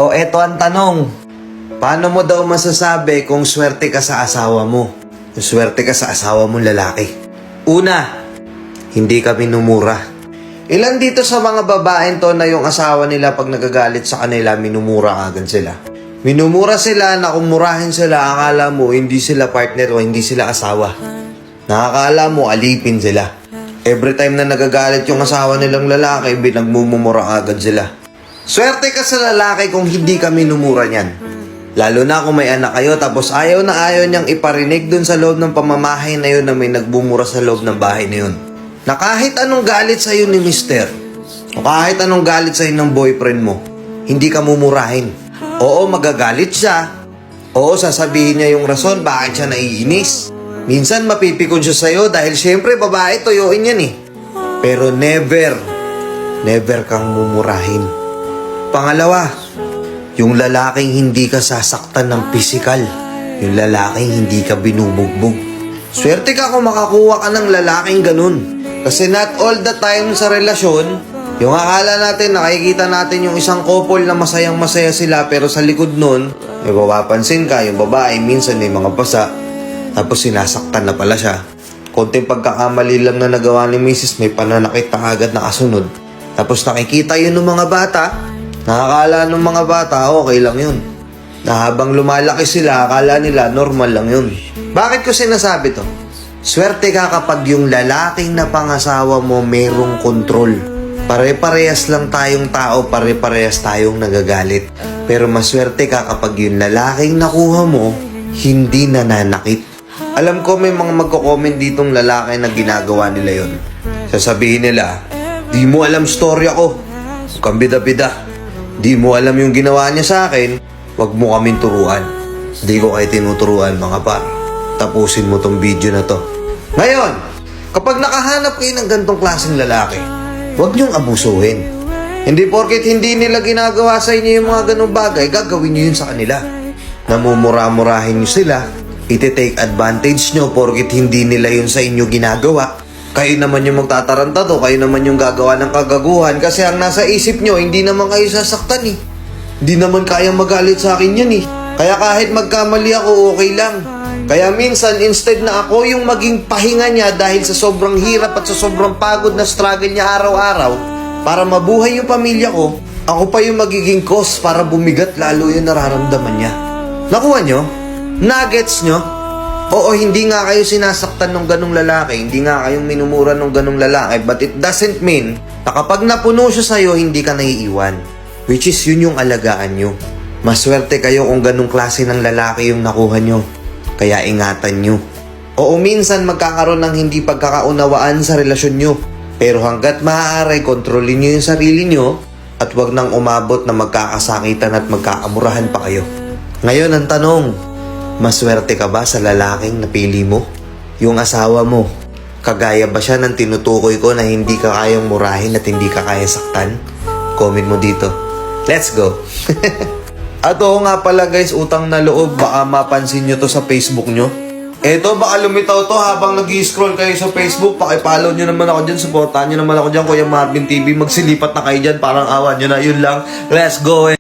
O eto ang tanong, paano mo daw masasabi kung swerte ka sa asawa mo? Kung swerte ka sa asawa mong lalaki? Una, hindi ka minumura. Ilan dito sa mga babaeng to na yung asawa nila pag nagagalit sa kanila, minumura agad sila. Minumura sila na kung murahin sila, akala mo hindi sila partner o hindi sila asawa. Nakakala mo alipin sila. Every time na nagagalit yung asawa nilang lalaki, binagmumura agad sila. Swerte ka sa lalaki kung hindi ka minumura niyan. Lalo na kung may anak kayo tapos ayaw na ayaw niyang iparinig dun sa loob ng pamamahay na yun na may nagbumura sa loob ng bahay na yun. Na kahit anong galit sa'yo ni mister, o kahit anong galit sa'yo ng boyfriend mo, hindi ka mumurahin. Oo, magagalit siya. Oo, sasabihin niya yung rason bakit siya naiinis. Minsan mapipikon siya sa'yo dahil syempre babae, toyoin yan eh. Pero never kang mumurahin. Pangalawa, yung lalaking hindi ka sasaktan ng pisikal. Yung lalaking hindi ka binubugbog. Swerte ka kung makakuha ka ng lalaking ganun. Kasi not all the time sa relasyon, yung akala natin, nakikita natin yung isang couple na masayang masaya sila pero sa likod nun, may mapapansin ka, yung babae minsan may mga pasa, tapos sinasaktan na pala siya. Konting pagkakamali lang na nagawa ni Mrs. may pananakit na agad na kasunod. Tapos nakikita yun ng mga bata, nakakala ng mga bata, okay lang yun. Na habang lumalaki sila, akala nila normal lang yun. Bakit ko sinasabi to? Swerte ka kapag yung lalaking na pangasawa mo merong kontrol. Pare-parehas lang tayong tao, pare-parehas tayong nagagalit. Pero maswerte ka kapag yung lalaking nakuha mo, hindi nananakit. Alam ko may mga magko-comment ditong lalaki na ginagawa nila yon. Sasabihin nila, di mo alam story ako. Kang bida-bida. Di mo alam yung ginawa niya sa akin, wag mo kaming turuan. Di ko kayo tinuturuan mga par. Tapusin mo tong video na to. Ngayon, kapag nakahanap kayo ng gantong klaseng lalaki, wag niyong abusuhin. Hindi porket hindi nila ginagawa sa inyo yung mga ganong bagay, gagawin niyo yun sa kanila. Namumura-murahin niyo sila, iti-take advantage niyo porket hindi nila yun sa inyo ginagawa. Kayo naman yung magtataranta to, kayo naman yung gagawa ng kagaguhan kasi ang nasa isip nyo, hindi naman kayo sasaktan eh. Hindi naman kayang magalit sa akin yan eh. Kaya kahit magkamali ako, okay lang. Kaya minsan, instead na ako yung maging pahinga niya dahil sa sobrang hirap at sa sobrang pagod na struggle niya araw-araw, para mabuhay yung pamilya ko, ako pa yung magiging cause para bumigat lalo yung nararamdaman niya. Nakuha nyo? Nuggets nyo? Oo, hindi nga kayo sinasaktan ng ganong lalaki, hindi nga kayong minumura ng ganong lalaki, but it doesn't mean na kapag napuno siya sa'yo, hindi ka naiiwan. Which is yun yung alagaan nyo. Maswerte kayo kung ganong klase ng lalaki yung nakuha nyo. Kaya ingatan nyo. Oo, minsan magkakaroon ng hindi pagkakaunawaan sa relasyon nyo. Pero hanggat maaari, kontrolin nyo yung sarili nyo at wag nang umabot na magkakasakitan at magkakamurahan pa kayo. Ngayon ang tanong, maswerte ka ba sa lalaking napili mo? Yung asawa mo, kagaya ba siya ng tinutukoy ko na hindi ka kayang murahin at hindi ka kaya saktan? Comment mo dito. Let's go! At oo nga pala guys, utang na loob, baka mapansin nyo to sa Facebook nyo. Eto, baka lumitaw to habang nag-i-scroll kayo sa Facebook. Pakipollow nyo naman ako dyan, supportahan nyo naman ako dyan, Kuya Marvin TV. Magsilipat na kayo dyan, parang awan nyo na. Yun lang, let's go!